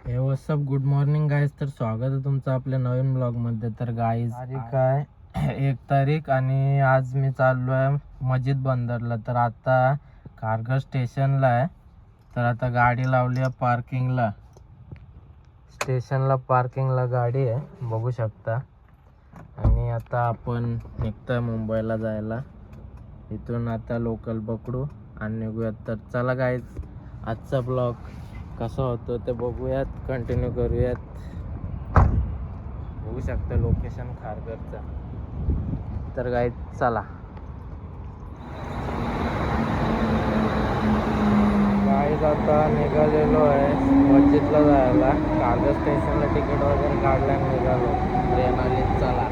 हे WhatsApp good morning guys. तर स्वागत आहे तुमचं आपल्या नवीन ब्लॉगमध्ये. तर गाईज तारीख आहे 1 तारीख आणि आज मी चाललो आहे मस्जिद बंदरला. तर आता खारघर स्टेशनला आहे. तर आता गाडी लावली आहे पार्किंगला. स्टेशनला पार्किंगला गाडी आहे बघू शकता. आणि आता आपण निघतोय मुंबईला जायला. इथून आता लोकल पकडू आणि निघूयात. तर चला गाईज, आजचा ब्लॉग कसा होतो ते बघूयात, कंटिन्यू करूयात. बघू शकता लोकेशन खारघरचा. तर गाईज चला. गाईज आता निघालेलो आहे मस्जिदला जायला. खारघर स्टेशनला तिकीट वगैरे काढल्या निघालो. ट्रेन आली. चला.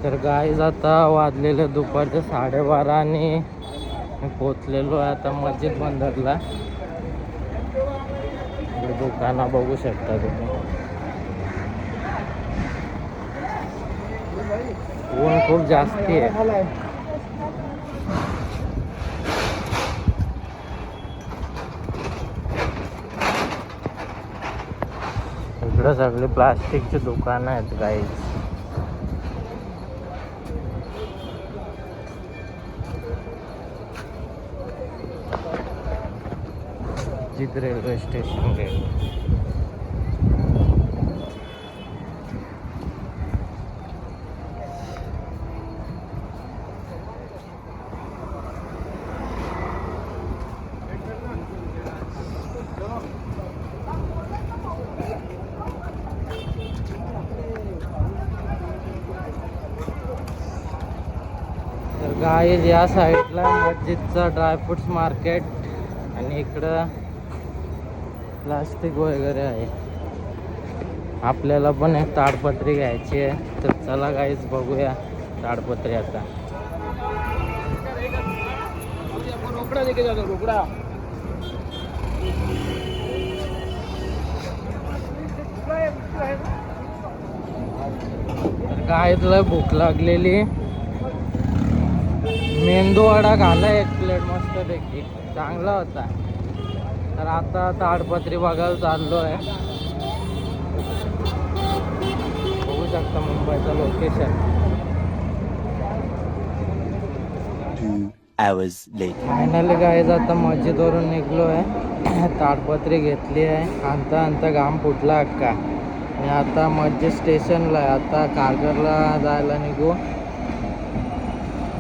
तर गाईज आता वाजलेले दुपारचे 12:30 आणि पोचलेलो आहे आता मस्जिद बंदरला. दुकानं बघू शकता तुम्ही. ऊन खूप जास्ती आहे. इकडं सगळे प्लास्टिकची दुकानं आहेत गाईज. रेल्वे स्टेशन गेलो. तर गाईज या साईडला मस्जिदचा ड्रायफ्रुट्स मार्केट आणि इकडं प्लास्टिक वगैरे आहे. आपल्याला पण एक ताडपत्री घ्यायची आहे. तर चला गाईज बघूया ताडपत्री आता. तर गाईजला भूक लागलेली. मेंदू वडा खाला 1 प्लेट मस्तपैकी, चांगला होता. तर आता ताडपत्री बघायला चाललो आहे. बघू शकता मुंबईचं location. 2 hours later. Finally guys आता मस्जिदवरून निघलो आहे. ताडपत्री घेतली आहे. आणता घाम फुटला अक्का. आणि आता मस्जिद स्टेशनला आहे. आता खारघरला जायला निघू.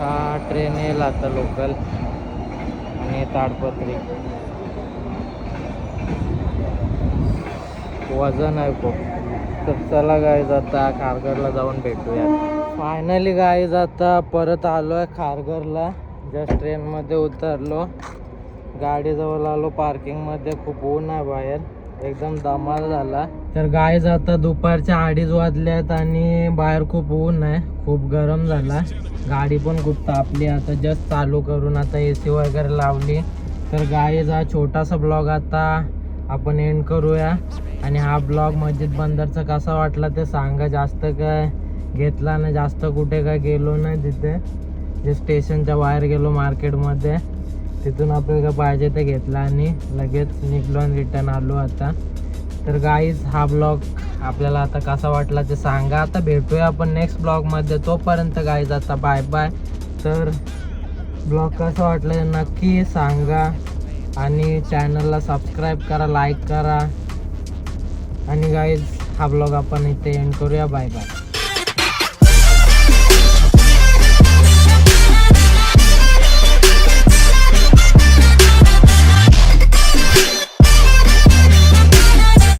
हा ट्रेन येईल आता लोकल. आणि ताडपत्री वजन आहे खूप. तर चला गाईज आता खारघरला जाऊन भेटूया. फायनली गाईज आता परत आलो आहे खारघरला. जस्ट ट्रेनमध्ये उतरलो, गाडीजवळ आलो पार्किंगमध्ये. खूप ऊन आहे बाहेर, एकदम धमाल झाला. तर गाईज आता दुपारच्या 2:30 वाजल्यात आणि बाहेर खूप ऊन आहे, खूप गरम झाला. गाडी पण खूप तापली. आता जस्ट चालू करून आता AC वगैरे लावली. तर गाईज हा छोटासा ब्लॉग आता आपण एंड करूया. आणि हा ब्लॉग मस्जिद बंदरचा कसा वाटला ते सांगा. जास्त काय घेतला नाही, जास्त कुठे काय गेलो नाही. तिथे जे स्टेशनच्या बाहेर गेलो मार्केटमध्ये, तिथून आपल्याला काय पाहिजे ते घेतलं आणि लगेच निघलो आणि रिटर्न आलो आता. तर गाईज हा ब्लॉग आपल्याला आता कसा वाटला ते सांगा. आता भेटूया आपण नेक्स्ट ब्लॉगमध्ये. तोपर्यंत गाईज आता बाय बाय. तर ब्लॉग कसा वाटला ते नक्की सांगा आणि चॅनलला सबस्क्राईब करा, लाईक करा. आणि गाईज हा ब्लॉग आपण इथे एंड करूया. Bye bye.